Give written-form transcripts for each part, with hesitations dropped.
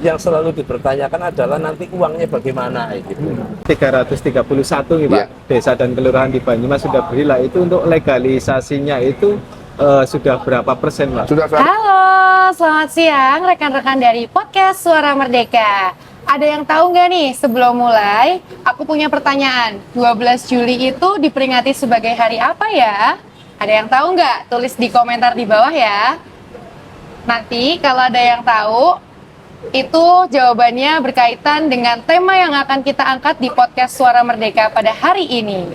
yang selalu dipertanyakan adalah nanti uangnya bagaimana gitu. 331 nih Pak, Iya. desa dan kelurahan di Banyumas sudah berilah. Itu untuk legalisasinya itu sudah berapa persen Pak? Sudah Halo, selamat siang rekan-rekan dari podcast Suara Merdeka. Ada yang tahu nggak nih, sebelum mulai, aku punya pertanyaan. 12 Juli itu diperingati sebagai hari apa ya? Ada yang tahu nggak? Tulis di komentar di bawah ya. Nanti kalau ada yang tahu, itu jawabannya berkaitan dengan tema yang akan kita angkat di podcast Suara Merdeka pada hari ini.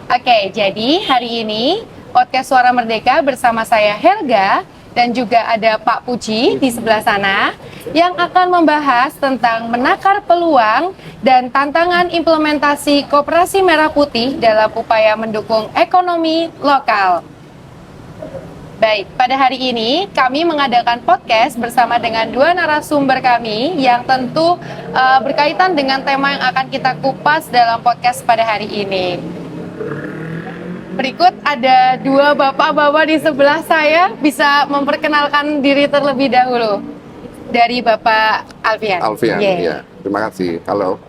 Oke, jadi hari ini podcast Suara Merdeka bersama saya Helga dan juga ada Pak Puji di sebelah sana yang akan membahas tentang menakar peluang dan tantangan implementasi Koperasi Merah Putih dalam upaya mendukung ekonomi lokal. Baik, pada hari ini kami mengadakan podcast bersama dengan dua narasumber kami yang tentu berkaitan dengan tema yang akan kita kupas dalam podcast pada hari ini. Berikut ada dua bapak-bapak di sebelah saya, bisa memperkenalkan diri terlebih dahulu. Dari Bapak Alfian. Alfian, Yeah. ya. Terima kasih. Halo,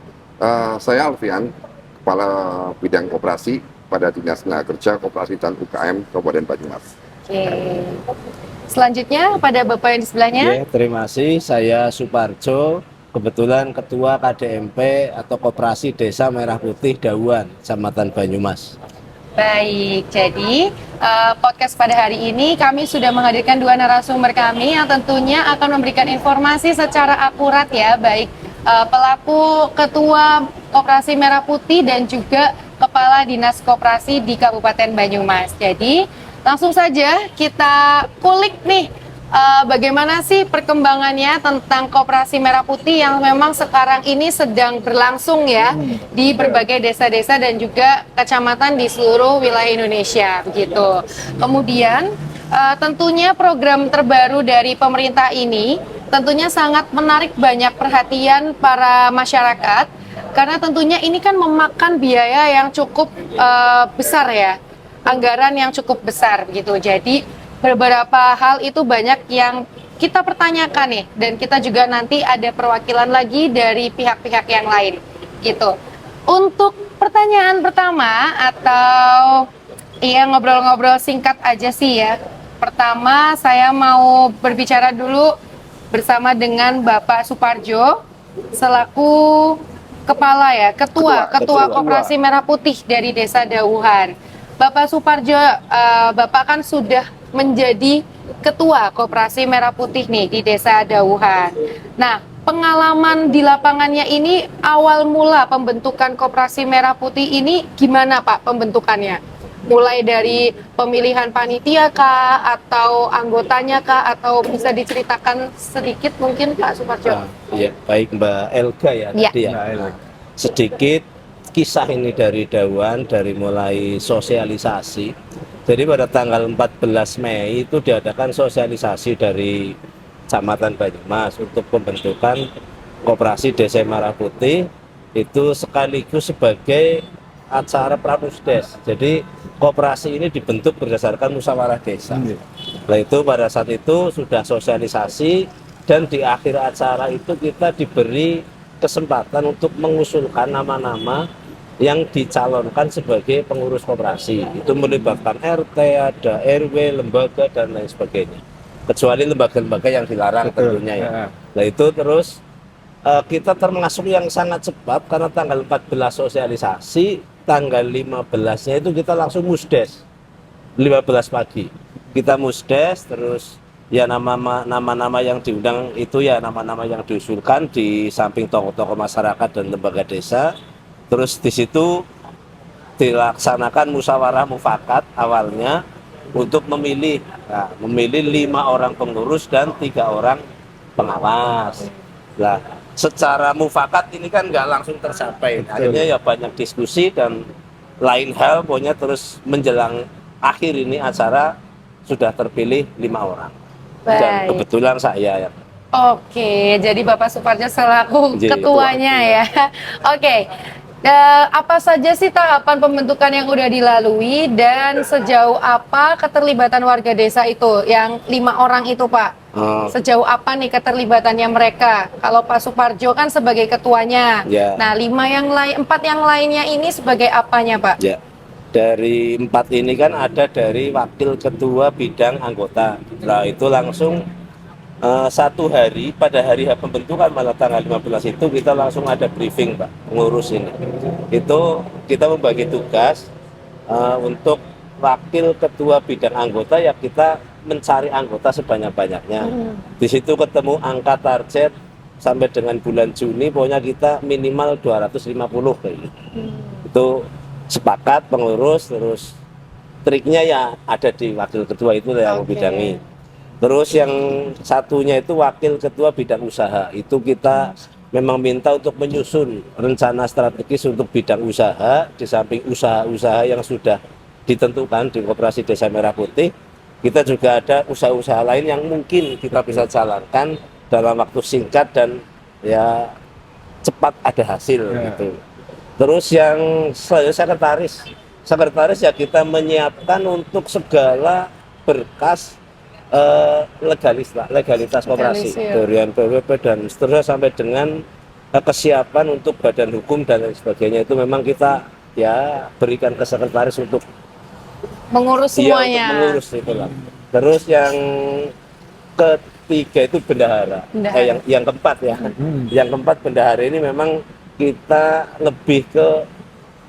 saya Alfian, Kepala Bidang Koperasi pada Dinas Tenaga Kerja, Koperasi dan UKM Kabupaten Banyumas. Oke. Selanjutnya pada Bapak yang di sebelahnya. Oke, terima kasih. Saya Suparjo, kebetulan Ketua KDMP atau Koperasi Desa Merah Putih Dauan, Kecamatan Banyumas. Baik, jadi podcast pada hari ini kami sudah menghadirkan dua narasumber kami yang tentunya akan memberikan informasi secara akurat ya, baik pelaku Ketua Koperasi Merah Putih dan juga Kepala Dinas Koperasi di Kabupaten Banyumas. Jadi langsung saja kita kulik nih bagaimana sih perkembangannya tentang Koperasi Merah Putih yang memang sekarang ini sedang berlangsung ya di berbagai desa-desa dan juga kecamatan di seluruh wilayah Indonesia begitu. Kemudian tentunya program terbaru dari pemerintah ini tentunya sangat menarik banyak perhatian para masyarakat karena tentunya ini kan memakan biaya yang cukup besar ya, anggaran yang cukup besar begitu. Jadi beberapa hal itu banyak yang kita pertanyakan nih, dan kita juga nanti ada perwakilan lagi dari pihak-pihak yang lain gitu. Untuk pertanyaan pertama atau iya ngobrol-ngobrol singkat aja sih ya. Pertama saya mau berbicara dulu bersama dengan Bapak Suparjo selaku kepala ya, ketua Koperasi Merah Putih dari Desa Dauhan. Bapak Suparjo, Bapak kan sudah menjadi ketua Koperasi Merah Putih nih di Desa Dauhan. Nah, pengalaman di lapangannya ini awal mula pembentukan Koperasi Merah Putih ini gimana Pak pembentukannya? Mulai dari pemilihan panitia kah atau anggotanya kah, atau bisa diceritakan sedikit mungkin Pak Suparjo? Iya, baik Mbak Elga ya, Ya. tadi ya. Sedikit kisah ini dari Dauhan, dari mulai sosialisasi. Jadi pada tanggal 14 Mei itu diadakan sosialisasi dari Kecamatan Banyumas untuk pembentukan Koperasi Desa Merah Putih, itu sekaligus sebagai acara pramusdes. Jadi koperasi ini dibentuk berdasarkan musyawarah desa. Nah itu pada saat itu sudah sosialisasi, dan di akhir acara itu kita diberi kesempatan untuk mengusulkan nama-nama yang dicalonkan sebagai pengurus koperasi. Itu melibatkan RT, ada RW, lembaga, dan lain sebagainya. Kecuali lembaga-lembaga yang dilarang tentunya ya. Nah itu terus kita termasuk yang sangat cepat karena tanggal 14 sosialisasi, tanggal 15-nya itu kita langsung musdes. 15 pagi. Kita musdes, terus ya nama-nama yang diundang itu ya nama-nama yang diusulkan di samping tokoh-tokoh masyarakat dan lembaga desa. Terus di situ dilaksanakan musyawarah mufakat awalnya untuk memilih 5 orang pengurus dan 3 orang pengawas. Nah, secara mufakat ini kan nggak langsung tercapai. Akhirnya ya banyak diskusi dan lain hal, pokoknya terus menjelang akhir ini acara sudah terpilih 5 orang. Baik. Dan kebetulan saya ya. Oke, jadi Bapak Suparjo selaku Jadi ketuanya ya. Oke. Apa saja sih tahapan pembentukan yang udah dilalui dan sejauh apa keterlibatan warga desa itu yang 5 orang itu Pak? Sejauh apa nih keterlibatannya mereka? Kalau Pak Suparjo kan sebagai ketuanya. Ya. Nah, 4 yang lainnya ini sebagai apanya, Pak? Ya, dari 4 ini kan ada dari wakil ketua bidang anggota. Nah itu langsung 1 hari pada hari pembentukan malah tanggal 15 itu kita langsung ada briefing Pak pengurus ini. Itu kita membagi tugas untuk wakil ketua bidang anggota ya kita mencari anggota sebanyak-banyaknya. Di situ ketemu angka target sampai dengan bulan Juni pokoknya kita minimal 250 kayak gitu. Itu sepakat pengurus, terus triknya ya ada di wakil ketua itu yang membidangi. Terus yang satunya itu wakil ketua bidang usaha, itu kita memang minta untuk menyusun rencana strategis untuk bidang usaha, di samping usaha-usaha yang sudah ditentukan di Koperasi Desa Merah Putih, kita juga ada usaha-usaha lain yang mungkin kita bisa jalankan dalam waktu singkat dan ya cepat ada hasil gitu. Terus yang sekretaris ya kita menyiapkan untuk segala berkas legalitas koperasi dari NPWP dan seterusnya sampai dengan kesiapan untuk badan hukum dan lain sebagainya itu memang kita ya berikan ke sekretaris untuk mengurus semuanya. Untuk mengurus itulah. Terus yang ketiga itu bendahara. Yang keempat ya. Yang keempat bendahara ini memang kita lebih ke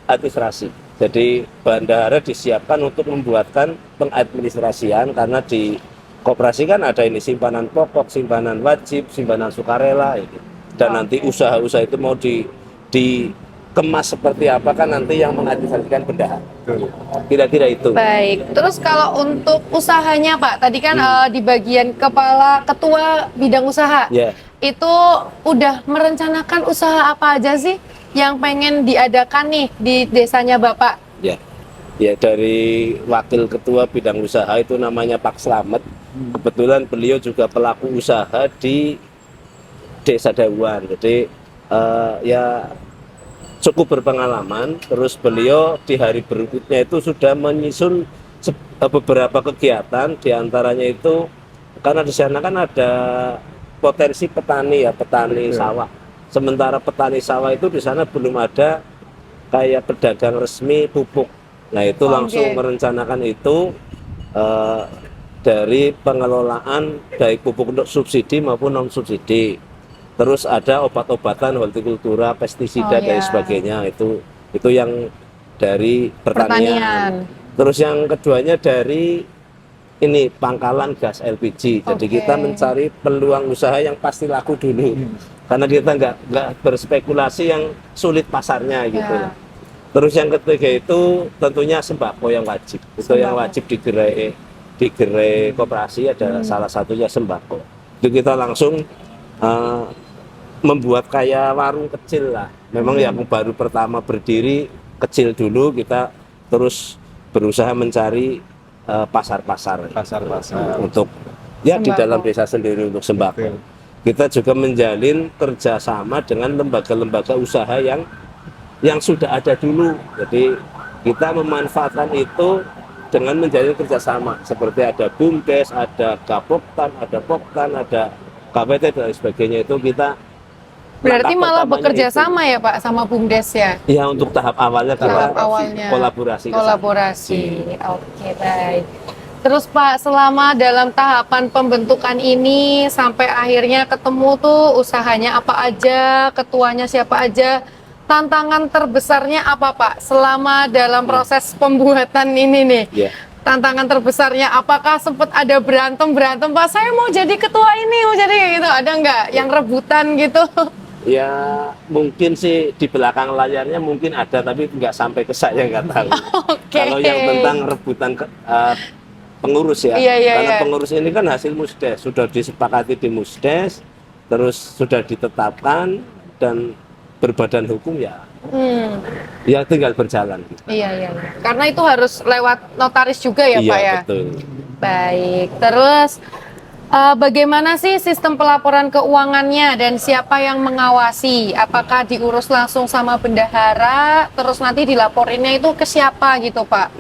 administrasi. Jadi bendahara disiapkan untuk membuatkan pengadministrasian karena di koperasi kan ada ini simpanan pokok, simpanan wajib, simpanan sukarela ini. Dan nanti usaha-usaha itu mau dikemas seperti apa kan nanti yang mengadministrasikan bendahara. Kira-kira itu. Baik. Terus kalau untuk usahanya Pak, tadi kan di bagian kepala ketua bidang usaha. Itu udah merencanakan usaha apa aja sih yang pengen diadakan nih di desanya Bapak? Ya dari wakil ketua bidang usaha itu namanya Pak Slamet. Kebetulan beliau juga pelaku usaha di Desa Dawuan. Jadi ya cukup berpengalaman. Terus beliau di hari berikutnya itu sudah menyusun beberapa kegiatan, diantaranya itu karena di sana kan ada potensi petani ya, petani sawah. Sementara petani sawah itu di sana belum ada kayak pedagang resmi pupuk. Nah itu langsung merencanakan itu dari pengelolaan baik pupuk untuk subsidi maupun non subsidi. Terus ada obat-obatan, hortikultura, pestisida dan sebagainya. Itu yang dari pertanian. Terus yang keduanya dari ini pangkalan gas LPG. Jadi kita mencari peluang usaha yang pasti laku dulu. Karena kita nggak berspekulasi yang sulit pasarnya gitu. Terus yang ketiga itu tentunya sembako yang wajib. Itu yang wajib di gerai koperasi ada salah satunya sembako. Itu kita langsung membuat kayak warung kecil lah. Memang yang baru pertama berdiri kecil dulu, kita terus berusaha mencari pasar-pasar untuk ya di dalam desa sendiri untuk sembako. Kita juga menjalin kerjasama dengan lembaga-lembaga usaha yang sudah ada dulu. Jadi kita memanfaatkan itu dengan menjalin kerjasama seperti ada BUMDes, ada Gapoktan, ada Poktan, ada KPT dan sebagainya. Itu kita berarti malah bekerja sama ya Pak sama BUMDes ya? Iya, untuk tahap awalnya kita kolaborasi. Oke, baik. Terus Pak, selama dalam tahapan pembentukan ini sampai akhirnya ketemu tuh usahanya apa aja, ketuanya siapa aja, tantangan terbesarnya apa Pak selama dalam proses pembuatan ini nih? Tantangan terbesarnya apakah sempat ada berantem Pak, saya mau jadi ketua ini, mau jadi kayak gitu, ada nggak yang rebutan gitu? Ya mungkin sih di belakang layarnya mungkin ada, tapi nggak sampai ke saya, nggak tahu. Kalau yang tentang rebutan pengurus ya, karena pengurus ini kan hasil musdes, sudah disepakati di musdes, terus sudah ditetapkan dan berbadan hukum ya, ya tinggal berjalan. Iya. Karena itu harus lewat notaris juga ya Pak ya. Betul. Baik, terus bagaimana sih sistem pelaporan keuangannya dan siapa yang mengawasi? Apakah diurus langsung sama bendahara, terus nanti dilaporinnya itu ke siapa gitu Pak?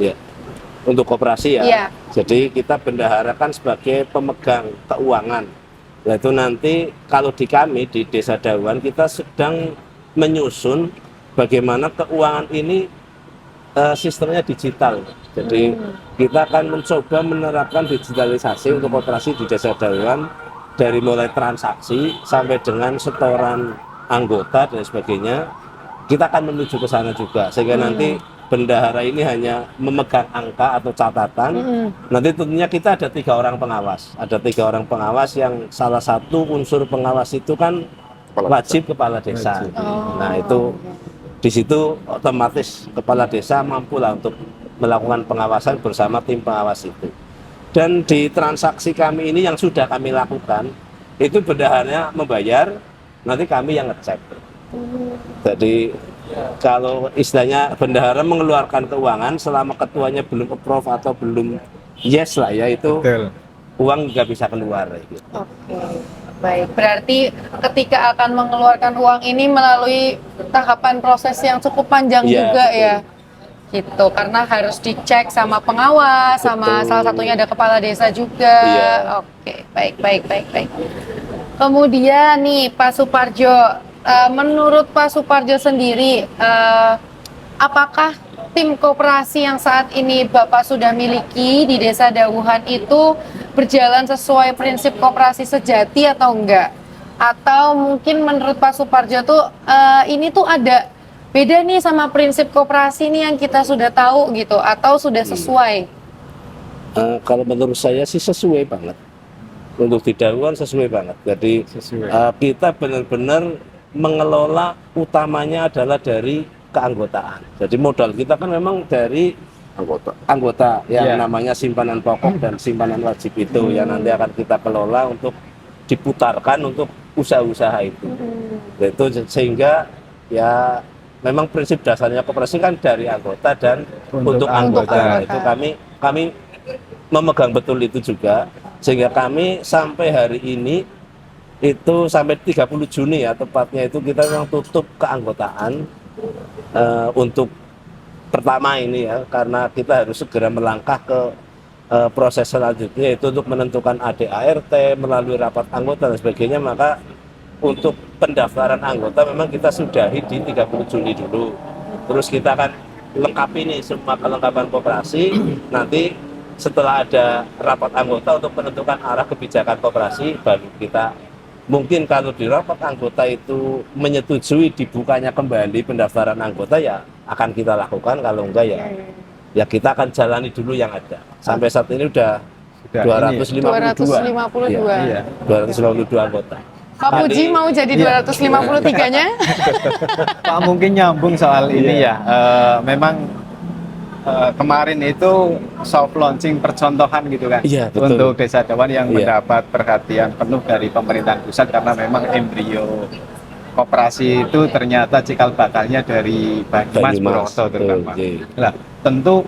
untuk koperasi ya. Iya. Jadi kita bendahara kan sebagai pemegang keuangan. Nah, itu nanti kalau di kami di Desa Dawan kita sedang menyusun bagaimana keuangan ini sistemnya digital. Jadi kita akan mencoba menerapkan digitalisasi untuk koperasi di Desa Dawan dari mulai transaksi sampai dengan setoran anggota dan sebagainya. Kita akan menuju ke sana juga sehingga nanti bendahara ini hanya memegang angka atau catatan. Nanti tentunya kita ada 3 orang pengawas. Ada 3 orang pengawas yang salah satu unsur pengawas itu kan wajib kepala desa. Nah itu di situ otomatis kepala desa mampulah untuk melakukan pengawasan bersama tim pengawas itu. Dan di transaksi kami ini yang sudah kami lakukan itu bendaharanya membayar, nanti kami yang ngecek. Jadi kalau istilahnya bendahara mengeluarkan keuangan selama ketuanya belum approve atau belum yes lah ya itu Betul. uang nggak bisa keluar gitu. Oke, baik. Berarti ketika akan mengeluarkan uang ini melalui tahapan proses yang cukup panjang Iya, juga betul. ya. Gitu, karena harus dicek sama pengawas, sama Betul. salah satunya ada kepala desa juga. Iya. Oke, baik. Kemudian nih Pak Suparjo, menurut Pak Suparjo sendiri, apakah tim koperasi yang saat ini Bapak sudah miliki di Desa Dawuhan itu berjalan sesuai prinsip koperasi sejati atau enggak? Atau mungkin menurut Pak Suparjo tuh ini tuh ada beda nih sama prinsip koperasi nih yang kita sudah tahu gitu, atau sudah sesuai? Kalau menurut saya sih sesuai banget. Untuk di Dawuhan sesuai banget. Jadi Sesuai. kita benar-benar mengelola utamanya adalah dari keanggotaan. Jadi modal kita kan memang dari anggota yang Iya. namanya simpanan pokok dan simpanan wajib itu yang nanti akan kita kelola untuk diputarkan untuk usaha-usaha itu. Itu sehingga ya memang prinsip dasarnya koperasi kan dari anggota dan Untuk untuk anggota. anggota. Itu kami memegang betul itu juga sehingga kami sampai hari ini itu sampai 30 Juni ya tepatnya itu kita memang tutup keanggotaan untuk pertama ini ya karena kita harus segera melangkah ke proses selanjutnya itu untuk menentukan ADART melalui rapat anggota dan sebagainya. Maka untuk pendaftaran anggota memang kita sudahi di 30 Juni dulu, terus kita akan lengkapi nih semua kelengkapan koperasi. Nanti setelah ada rapat anggota untuk menentukan arah kebijakan koperasi, baru kita mungkin kalau di rapat anggota itu menyetujui dibukanya kembali pendaftaran anggota ya akan kita lakukan, kalau enggak ya kita akan jalani dulu yang ada. Sampai saat ini udah Sudah 252. 252. Iya. 252 anggota. Pak Puji mau jadi Iya. 253-nya? Pak mungkin nyambung soal ini ya. Memang kemarin itu soft launching percontohan gitu kan Iya, betul. untuk Desa Dawan yang Iya. mendapat perhatian penuh dari pemerintahan pusat karena memang embrio koperasi itu ternyata cikal bakalnya dari Banyumas Purwokerto terutama. Iya. Nah, tentu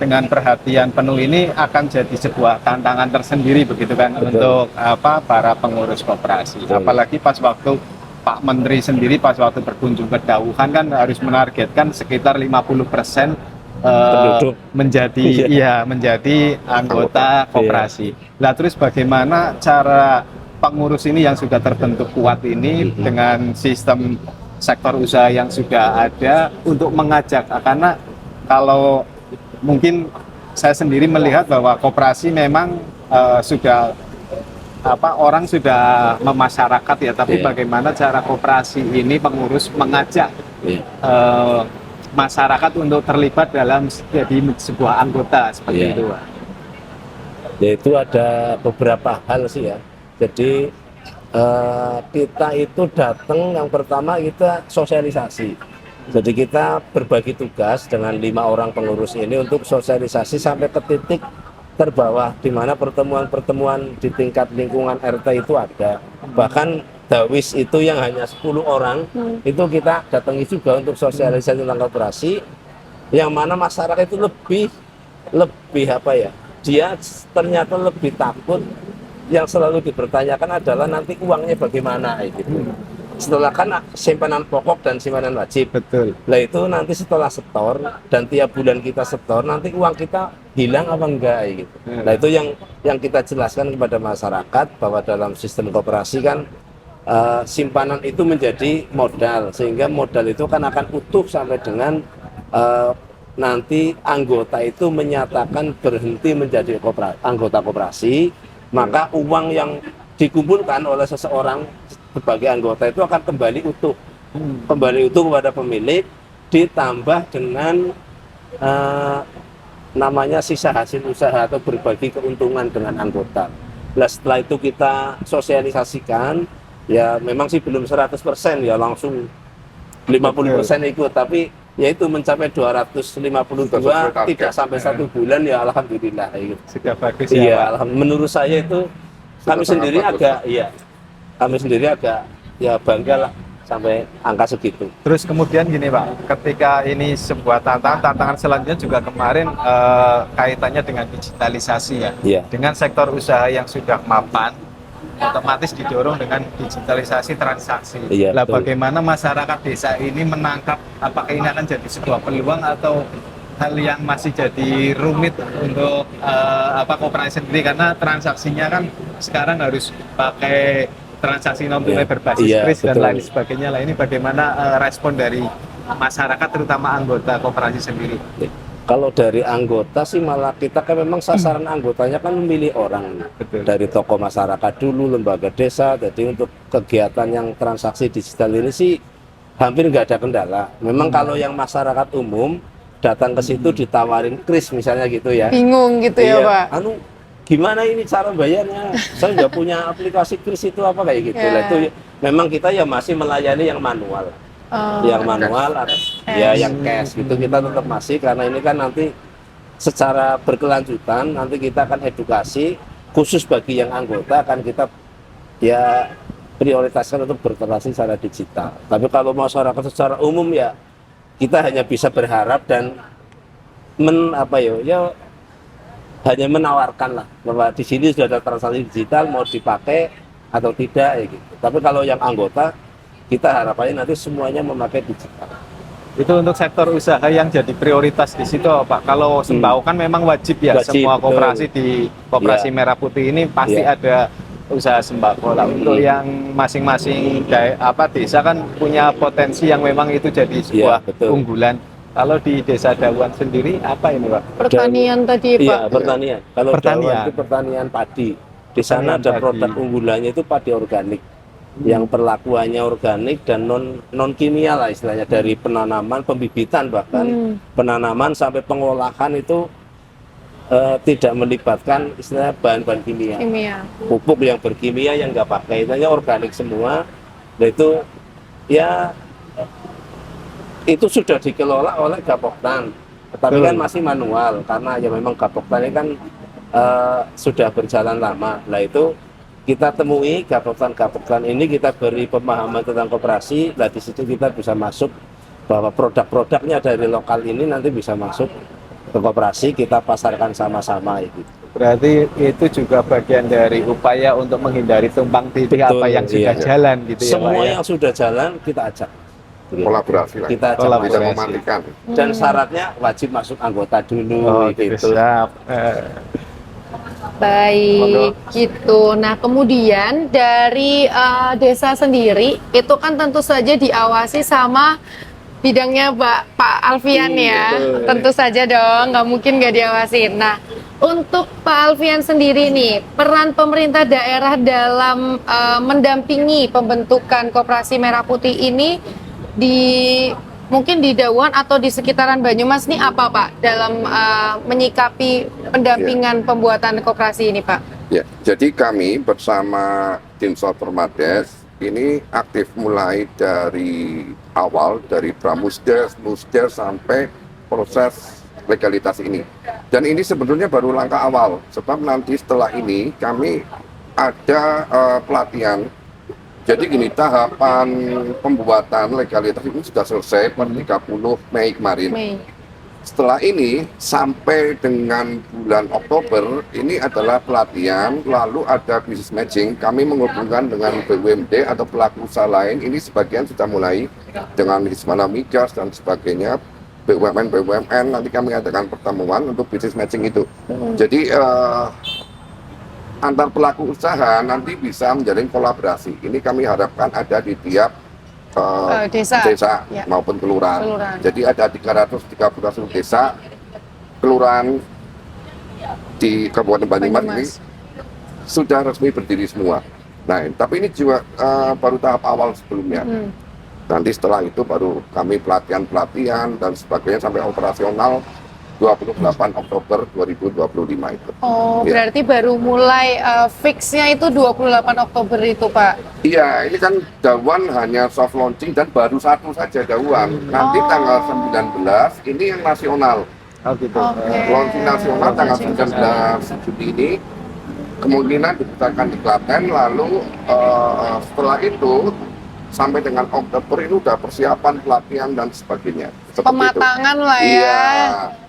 dengan perhatian penuh ini akan jadi sebuah tantangan tersendiri begitu kan Betul. untuk para pengurus koperasi. Betul. Apalagi pas waktu Pak Menteri sendiri pas waktu berkunjung ke Dawuhan kan harus menargetkan sekitar 50% Penduduk. menjadi menjadi anggota Iya. koperasi. Nah, terus bagaimana cara pengurus ini yang sudah terbentuk kuat ini dengan sistem sektor usaha yang sudah ada untuk mengajak, karena kalau mungkin saya sendiri melihat bahwa koperasi memang sudah orang sudah memasyarakat ya, tapi Iya. bagaimana cara koperasi ini pengurus mengajak Iya. masyarakat untuk terlibat dalam jadi sebuah anggota seperti Iya. itu, Pak. Ya itu ada beberapa hal sih ya. Jadi kita itu datang yang pertama kita sosialisasi. Jadi kita berbagi tugas dengan 5 orang pengurus ini untuk sosialisasi sampai ke titik terbawah di mana pertemuan-pertemuan di tingkat lingkungan RT itu ada. Bahkan Dawis itu yang hanya 10 orang itu kita datangi juga untuk sosialisasi tentang koperasi, yang mana masyarakat itu lebih apa ya, dia ternyata lebih takut. Yang selalu dipertanyakan adalah nanti uangnya bagaimana gitu. setelah kan simpanan pokok dan simpanan wajib. Betul. Nah itu nanti setelah setor dan tiap bulan kita setor, nanti uang kita hilang apa enggak gitu. Nah itu yang kita jelaskan kepada masyarakat bahwa dalam sistem koperasi kan simpanan itu menjadi modal, sehingga modal itu kan akan utuh sampai dengan nanti anggota itu menyatakan berhenti menjadi anggota koperasi, maka uang yang dikumpulkan oleh seseorang sebagai anggota itu akan kembali utuh kepada pemilik, ditambah dengan namanya sisa hasil usaha atau berbagi keuntungan dengan anggota. Nah setelah itu kita sosialisasikan, ya memang sih belum 100% ya langsung 50% ikut, tapi yaitu mencapai 252 tidak sampai 1 bulan ya alhamdulillah gitu. Sudah bagus Iya, menurut saya itu kami sendiri agak ya bangga lah sampai angka segitu. Terus kemudian gini Pak, ketika ini sebuah tantangan selanjutnya juga kemarin kaitannya dengan digitalisasi ya. Iya. Dengan sektor usaha yang sudah mapan, otomatis didorong dengan digitalisasi transaksi. Iya, Lah betul. bagaimana masyarakat desa ini menangkap apakah ini akan jadi sebuah peluang atau hal yang masih jadi rumit untuk koperasi sendiri, karena transaksinya kan sekarang harus pakai transaksi non tunai berbasis kris dan betul. lain sebagainya. Lah ini bagaimana respon dari masyarakat terutama anggota koperasi sendiri? Kalau dari anggota sih malah kita kan memang sasaran anggotanya kan memilih orang. Betul. Dari tokoh masyarakat dulu, lembaga desa. Jadi untuk kegiatan yang transaksi digital ini sih hampir nggak ada kendala. Memang kalau yang masyarakat umum datang ke situ ditawarin kris misalnya gitu ya. Bingung gitu ya, Iya, Pak. Gimana ini cara bayarnya? Saya nggak punya aplikasi kris itu apa kayak gitu. Lah itu memang kita ya masih melayani yang manual. Yang manual ya yang cash gitu kita tetap masih, karena ini kan nanti secara berkelanjutan nanti kita akan edukasi khusus bagi yang anggota, akan kita ya prioritaskan untuk bertransaksi secara digital. Tapi kalau masyarakat secara umum ya kita hanya bisa berharap dan hanya menawarkan lah bahwa di sini sudah ada transaksi digital, mau dipakai atau tidak ya gitu. Tapi kalau yang anggota kita harapannya nanti semuanya memakai digital. Itu untuk sektor usaha yang jadi prioritas di situ Pak. Kalau sembako kan memang wajib ya, Wajib, semua koperasi betul. di koperasi Merah Putih ini pasti ada usaha sembako lah. Untuk yang masing-masing desa kan punya potensi yang memang itu jadi sebuah betul. unggulan. Kalau di Desa Dawan sendiri apa ini Pak? Pertanian tadi, Pak. Iya, pertanian. Kalau Pertanian. Dawan itu pertanian padi. Di sana ada Pertanian produk padi. unggulannya itu padi organik. Yang perlakuannya organik dan non kimia lah istilahnya, dari penanaman, pembibitan bahkan penanaman sampai pengolahan itu tidak melibatkan istilahnya bahan-bahan kimia. Pupuk yang berkimia yang nggak pakai, itu hanya organik semua. Nah itu ya itu sudah dikelola oleh Gapoktan, tapi kan masih manual karena ya memang Gapoktan ini kan sudah berjalan lama. Nah itu kita temui Gapoktan ini, kita beri pemahaman tentang koperasi. Nah di situ kita bisa masuk bahwa produk-produknya dari lokal ini nanti bisa masuk ke koperasi, kita pasarkan sama-sama gitu. Berarti itu juga bagian dari upaya untuk menghindari tumpang tindih apa yang sudah jalan gitu ya Pak. Semua yang sudah jalan kita ajak. Kolaborasi lah. Kita ajak Kolaborasi. Tidak masuk. mematikan. Dan syaratnya wajib masuk anggota dulu gitu. Siap. Baik, gitu. Nah, kemudian dari desa sendiri itu kan tentu saja diawasi sama bidangnya Pak Alfian ya. betul. Tentu saja dong, nggak mungkin nggak diawasin. Nah, untuk Pak Alfian sendiri nih, peran pemerintah daerah dalam mendampingi pembentukan Koperasi Merah Putih ini mungkin di Dawan atau di sekitaran Banyumas nih apa Pak dalam menyikapi pendampingan pembuatan koperasi ini Pak? Ya, jadi kami bersama tim Permades ini aktif mulai dari awal, dari pramusda, musda sampai proses legalitas ini. Dan ini sebetulnya baru langkah awal, sebab nanti setelah ini kami ada pelatihan. Jadi gini, tahapan pembuatan legalitas ini sudah selesai per 30 Mei kemarin. setelah ini sampai dengan bulan Oktober ini adalah pelatihan, lalu ada business matching. Kami menghubungkan dengan BUMD atau pelaku usaha lain. Ini sebagian sudah mulai dengan Hismana Migas dan sebagainya. BUMN nanti kami adakan pertemuan untuk business matching itu. Jadi antar pelaku usaha nanti bisa menjalin kolaborasi. Ini kami harapkan ada di tiap desa ya, maupun kelurahan. Kelurahan. Jadi ada 331 desa kelurahan di Kabupaten Banyumas ini sudah resmi berdiri semua. Nah, tapi ini juga baru tahap awal sebelumnya. Nanti setelah itu baru kami pelatihan dan sebagainya sampai operasional 28 Oktober 2025 itu. Oh, Ya. berarti baru mulai fixnya itu 28 Oktober itu, Pak? Iya, ini kan Dawan hanya soft launching dan baru satu saja Dawan. Nanti tanggal 19 ini yang nasional. Oh gitu. Oke. Launching nasional tanggal 19 Juni ini kemungkinan dipusatkan di Klaten, lalu setelah itu sampai dengan Oktober ini udah persiapan pelatihan dan sebagainya. Seperti Pematangan itu. lah ya, Iya.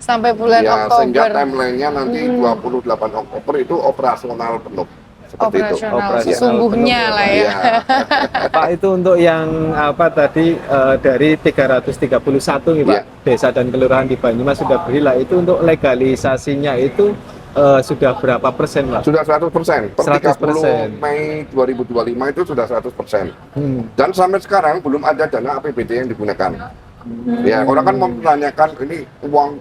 sampai bulan Ya, sehingga Oktober. timeline-nya nanti 28 Oktober itu operasional penuh. Seperti itu. Operasional Operasional sesungguhnya penuh. lah ya. Iya. Pak, itu untuk yang apa tadi dari 331 nih Pak, Iya. desa dan kelurahan di Banyumas sudah beri lah, itu untuk legalisasinya itu sudah berapa persen Pak? Sudah 100%. Per 100%. 30 Mei 2025 itu sudah 100%. Hmm. Dan sampai sekarang belum ada dana APBD yang digunakan. Ya, orang kan mempertanyakan ini uang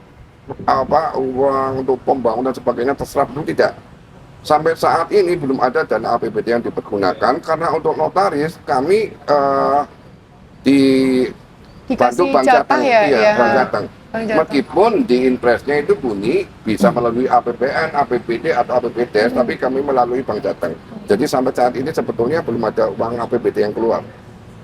untuk pembangunan dan sebagainya terserah, belum, tidak. Sampai saat ini belum ada dana APBD yang dipergunakan karena untuk notaris kami di Dikasih Bank jatah Jateng, ya, iya, ya. Bank Jateng. Bank Jateng. Meskipun di impresnya itu bunyi bisa melalui APBN, APBD atau APBDes, tapi kami melalui Bank Jateng. Jadi sampai saat ini sebetulnya belum ada uang APBD yang keluar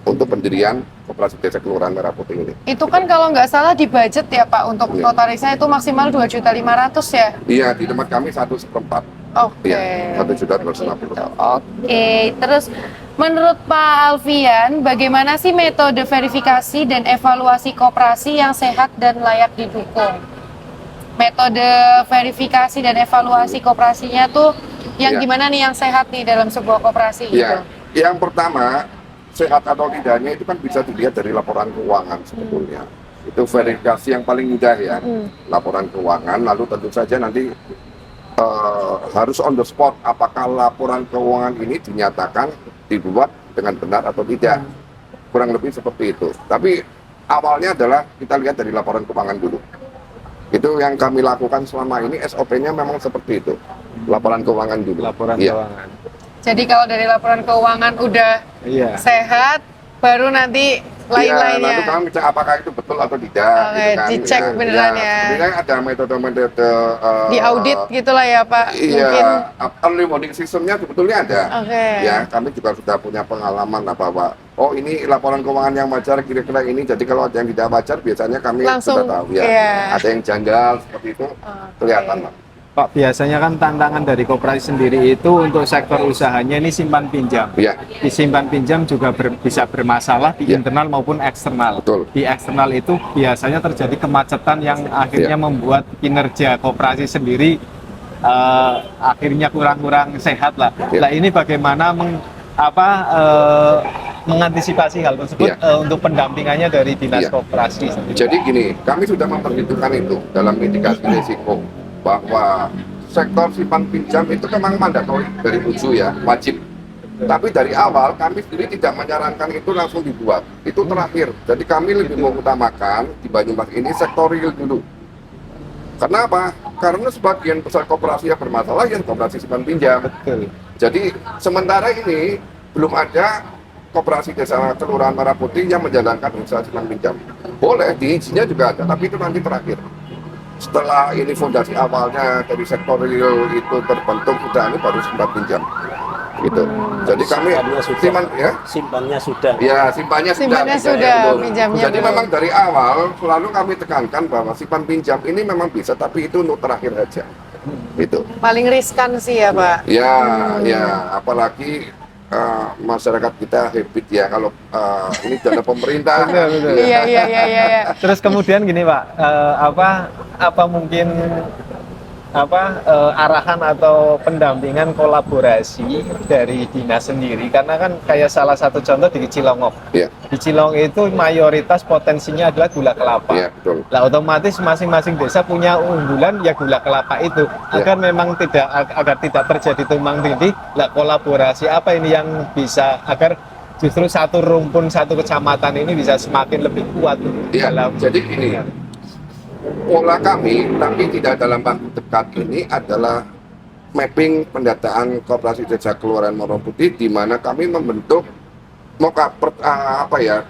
untuk pendirian Koperasi Desa Kelurahan Merah Putih ini. Itu kan kalau nggak salah di budget ya Pak, untuk Iya. notarisnya itu maksimal 2.500.000 ya? Iya, di tempat kami 1/4. Oke. Iya, 1.250.000. Oke, terus menurut Pak Alfian, bagaimana sih metode verifikasi dan evaluasi koperasi yang sehat dan layak didukung? Metode verifikasi dan evaluasi koperasinya tuh yang Iya. gimana nih yang sehat nih dalam sebuah koperasi gitu? Ya, yang pertama, sehat atau tidaknya itu kan bisa dilihat dari laporan keuangan sebetulnya. Itu verifikasi yang paling mudah ya, laporan keuangan. Lalu tentu saja nanti harus on the spot apakah laporan keuangan ini dinyatakan dibuat dengan benar atau tidak. Kurang lebih seperti itu. Tapi awalnya adalah kita lihat dari laporan keuangan dulu. Itu yang kami lakukan selama ini, SOP-nya memang seperti itu. Laporan keuangan dulu. Laporan Iya. keuangan. Jadi kalau dari laporan keuangan udah Iya. sehat, baru nanti Iya, lalu lain-lainnya. kami cek apakah itu betul atau tidak. Oke, dicek beneran ya. Sebenarnya ada metode-metode Di audit gitulah ya Pak, mungkin. Iya, early warning system-nya sebetulnya ada. Oke. Ya, kami juga sudah punya pengalaman bahwa oh ini laporan keuangan yang wajar kira-kira ini. Jadi kalau ada yang tidak wajar biasanya kami Langsung, sudah tahu ya. iya. Ada yang janggal seperti itu kelihatan lah. Pak, biasanya kan tantangan dari koperasi sendiri itu untuk sektor usahanya ini simpan pinjam. Iya. Di simpan pinjam juga bisa bermasalah di Ya. internal maupun eksternal. Betul. Di eksternal itu biasanya terjadi kemacetan yang akhirnya Ya. membuat kinerja koperasi sendiri akhirnya kurang-kurang sehat lah. Ya. Nah ini bagaimana mengantisipasi hal tersebut Ya. untuk pendampingannya dari dinas Ya. koperasi sendiri. Jadi gini, kami sudah memperhitungkan itu dalam mitigasi risiko bahwa sektor simpan pinjam itu memang mandatori dari ujung ya, wajib. Tapi dari awal kami sendiri tidak menyarankan itu langsung dibuat. Itu terakhir. Jadi kami lebih mengutamakan di Banyumas ini sektor real dulu. Kenapa? Karena sebagian besar koperasi yang bermasalah yang koperasi simpan pinjam. Betul. Jadi sementara ini belum ada koperasi desa kelurahan Merah Putih yang menjalankan usaha simpan pinjam. Boleh, di izinnya juga ada, tapi itu nanti terakhir. Setelah ini fondasi awalnya dari sektor real itu terbentuk, sudah ini baru simpan pinjam. Gitu. Jadi kami Simpannya sudah. Simpannya sudah. Ya, simpannya Simpannya pinjamnya sudah, belum. pinjamnya Jadi belum. memang dari awal selalu kami tekankan bahwa simpan pinjam ini memang bisa, tapi itu untuk terakhir aja. Gitu. Paling riskan sih ya Pak. Ya, ya, apalagi masyarakat kita habit ya kalau ini dana pemerintah. Betul, betul. Iya. Terus kemudian gini Pak, apa mungkin arahan atau pendampingan kolaborasi dari dinas sendiri, karena kan kayak salah satu contoh di Cilongok. Iya. Di Cilongok itu mayoritas potensinya adalah gula kelapa. Iya, betul. Lah otomatis masing-masing desa punya unggulan ya gula kelapa itu. Agar memang agar tidak terjadi tumpang tindih, lah kolaborasi apa ini yang bisa agar justru satu rumpun, satu kecamatan ini bisa semakin lebih kuat Iya, jadi gini, pola kami, tapi tidak dalam waktu dekat ini adalah mapping pendataan Koperasi Desa Kelurahan Morong Putih, di mana kami membentuk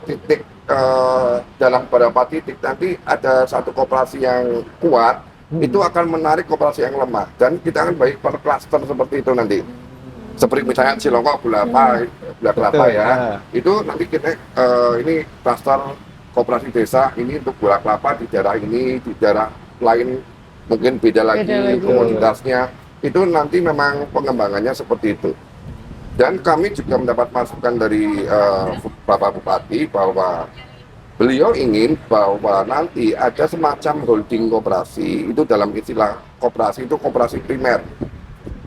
titik dalam beberapa titik nanti ada satu koperasi yang kuat, itu akan menarik koperasi yang lemah, dan kita akan bagi per klaster seperti itu nanti. Seperti misalnya Cilongok gula kelapa ya, itu nanti kita ini klaster koperasi desa ini untuk gula kelapa di daerah ini, di daerah lain mungkin beda lagi komoditasnya. Itu nanti memang pengembangannya seperti itu. Dan kami juga mendapat masukan dari Bapak Bupati bahwa beliau ingin bahwa nanti ada semacam holding koperasi, itu dalam istilah koperasi itu koperasi primer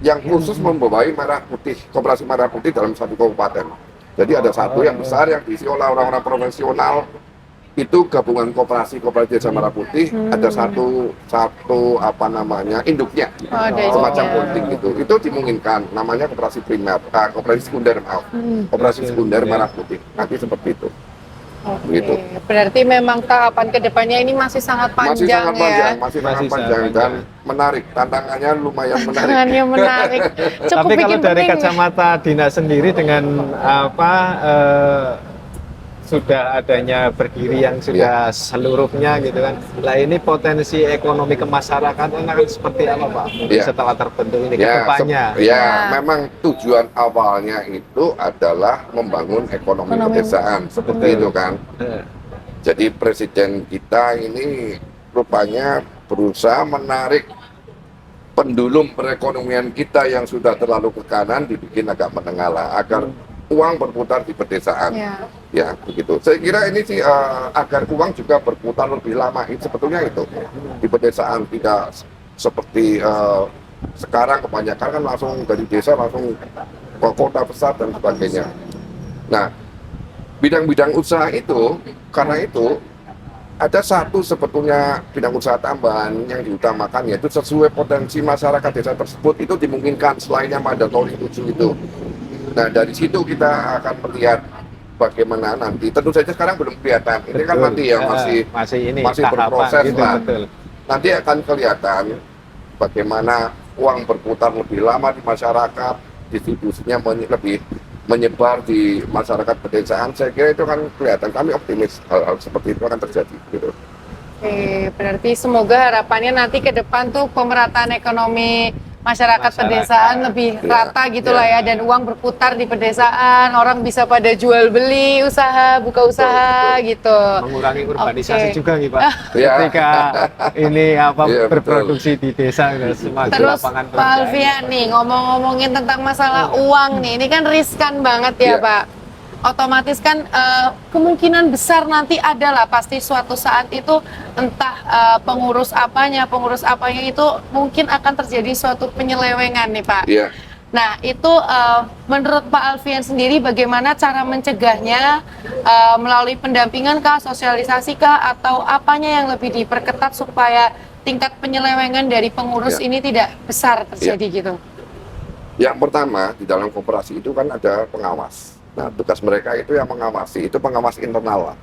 yang khusus membawai merah putih, koperasi merah putih dalam satu kabupaten. Jadi ada satu yang besar yang diisi oleh orang-orang profesional, itu gabungan koperasi Desa Merah Putih, ada satu induknya, semacam holding itu dimungkinkan, namanya koperasi primer, koperasi sekunder koperasi sekunder Merah Putih, nanti seperti itu. Gitu. Berarti memang tahapan kedepannya ini masih sangat panjang, masih sangat panjang dan menarik, tantangannya lumayan menarik. Tantangannya menarik. Cukup tapi kalau dari penting. kacamata dinas sendiri dengan sudah adanya berdiri yang sudah seluruhnya gitu kan. Lah ini potensi ekonomi kemasyarakatan akan seperti apa Pak? Setelah terbentuk ini kedepannya. Memang tujuan awalnya itu adalah membangun ekonomi pedesaan seperti itu kan. Jadi presiden kita ini rupanya berusaha menarik pendulum perekonomian kita yang sudah terlalu ke kanan dibikin agak menengah lah, agar uang berputar di pedesaan, ya begitu. Saya kira ini sih agar uang juga berputar lebih lama, sebetulnya itu di pedesaan, tidak seperti sekarang kebanyakan kan langsung dari desa langsung ke kota besar dan sebagainya. Nah, bidang-bidang usaha itu, karena itu ada satu sebetulnya bidang usaha tambahan yang diutamakan, yaitu sesuai potensi masyarakat desa tersebut itu dimungkinkan selainnya mandatori 7 itu. Nah, dari situ kita akan melihat bagaimana nanti. Tentu saja sekarang belum kelihatan. Ini kan nanti ya masih berproses gitu, lah. betul. Nanti akan kelihatan bagaimana uang berputar lebih lama di masyarakat, distribusinya lebih menyebar di masyarakat pedesaan. Saya kira itu kan kelihatan. Kami optimis hal-hal seperti itu akan terjadi. Gitu. Oke, berarti semoga harapannya nanti ke depan tuh pemerataan ekonomi masyarakat pedesaan lebih rata gitu lah ya, dan uang berputar di pedesaan, orang bisa pada jual beli usaha, buka usaha gitu. Mengurangi urbanisasi juga nih Pak. Ya. Ketika ini berproduksi di desa semakin Terus lapangan Pak Alfian nih ngomongin tentang masalah uang nih, ini kan riskan banget ya Pak. Otomatis kan kemungkinan besar nanti adalah pasti suatu saat itu entah pengurus apanya itu mungkin akan terjadi suatu penyelewengan nih Pak. Iya. Nah itu menurut Pak Alfian sendiri bagaimana cara mencegahnya, melalui pendampingan kah, sosialisasi kah, atau apanya yang lebih diperketat supaya tingkat penyelewengan dari pengurus ini tidak besar terjadi gitu? Yang pertama, di dalam koperasi itu kan ada pengawas. Nah, tugas mereka itu yang mengawasi, itu pengawas internal lah.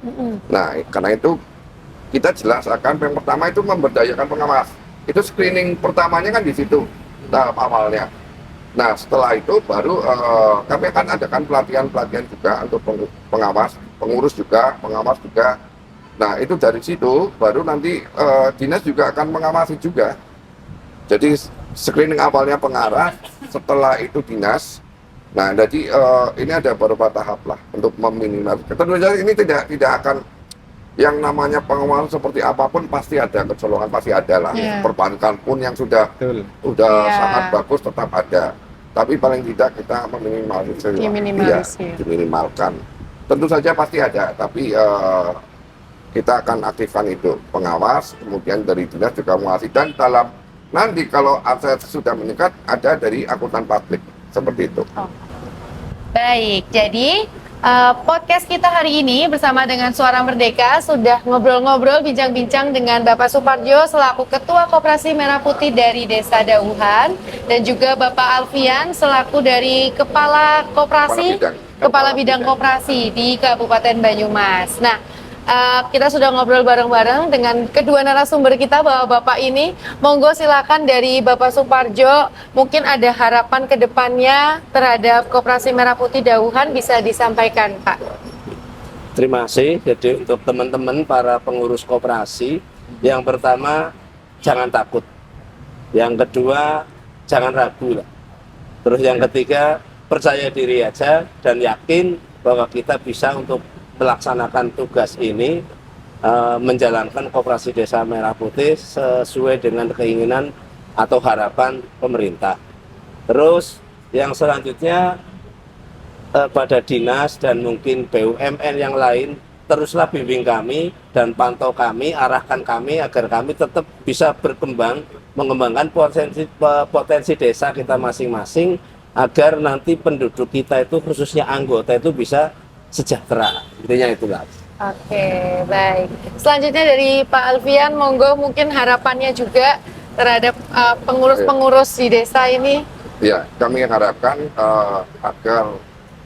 Nah, karena itu kita jelas akan yang pertama itu memberdayakan pengawas. Itu screening pertamanya kan di situ, tahap awalnya. Nah, setelah itu baru kami akan adakan pelatihan-pelatihan juga untuk pengawas, pengurus juga, pengawas juga. Nah, itu dari situ baru nanti dinas juga akan mengawasi juga. Jadi screening awalnya pengarah, setelah itu dinas. Nah, jadi ini ada beberapa tahap lah untuk meminimalisir. Tentu saja ini tidak akan yang namanya pengawasan seperti apapun pasti ada kecolongan, pasti ada lah. Perbankan pun yang sudah sangat bagus tetap ada. tapi paling tidak kita meminimalisir, Diminimalisir. diminimalkan. Tentu saja pasti ada, tapi kita akan aktifkan itu pengawas, kemudian dari dinas juga mengawasi, dan dalam nanti kalau aset sudah meningkat ada dari akuntan publik seperti itu. Baik, jadi podcast kita hari ini bersama dengan Suara Merdeka sudah ngobrol-ngobrol, bincang-bincang dengan Bapak Suparjo selaku Ketua Koperasi Merah Putih dari Desa Dauhan, dan juga Bapak Alfian selaku dari Kepala Koperasi, Kepala Bidang Koperasi di Kabupaten Banyumas. Nah, kita sudah ngobrol bareng-bareng dengan kedua narasumber kita, Bapak ini. Monggo silakan dari Bapak Suparjo, mungkin ada harapan ke depannya terhadap Koperasi Merah Putih Dauhan bisa disampaikan, Pak. Terima kasih. Jadi untuk teman-teman para pengurus koperasi, yang pertama jangan takut. Yang kedua jangan ragu lah. Terus yang ketiga percaya diri aja dan yakin bahwa kita bisa untuk melaksanakan tugas ini, menjalankan Koperasi Desa Merah Putih sesuai dengan keinginan atau harapan pemerintah. Terus yang selanjutnya pada dinas dan mungkin BUMN yang lain, teruslah bimbing kami dan pantau kami, arahkan kami agar kami tetap bisa berkembang, mengembangkan potensi desa kita masing-masing, agar nanti penduduk kita itu, khususnya anggota itu bisa sejahtera, intinya itulah. Oke, baik. Selanjutnya dari Pak Alfian, monggo mungkin harapannya juga terhadap pengurus-pengurus di desa ini. Ya, kami harapkan agar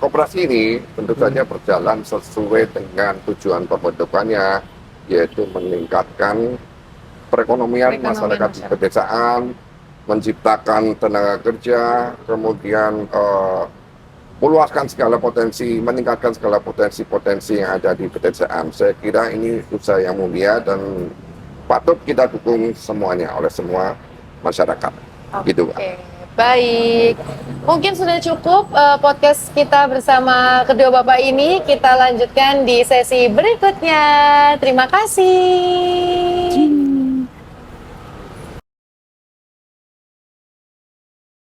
koperasi ini tentu saja berjalan sesuai dengan tujuan pembentukannya, yaitu meningkatkan perekonomian masyarakat di pedesaan, menciptakan tenaga kerja, kemudian meluaskan segala potensi, meningkatkan segala potensi-potensi yang ada di pedesaan. Saya kira ini usaha yang mulia dan patut kita dukung semuanya oleh semua masyarakat. Gitu, Pak. Baik, mungkin sudah cukup podcast kita bersama kedua Bapak ini. Kita lanjutkan di sesi berikutnya. Terima kasih.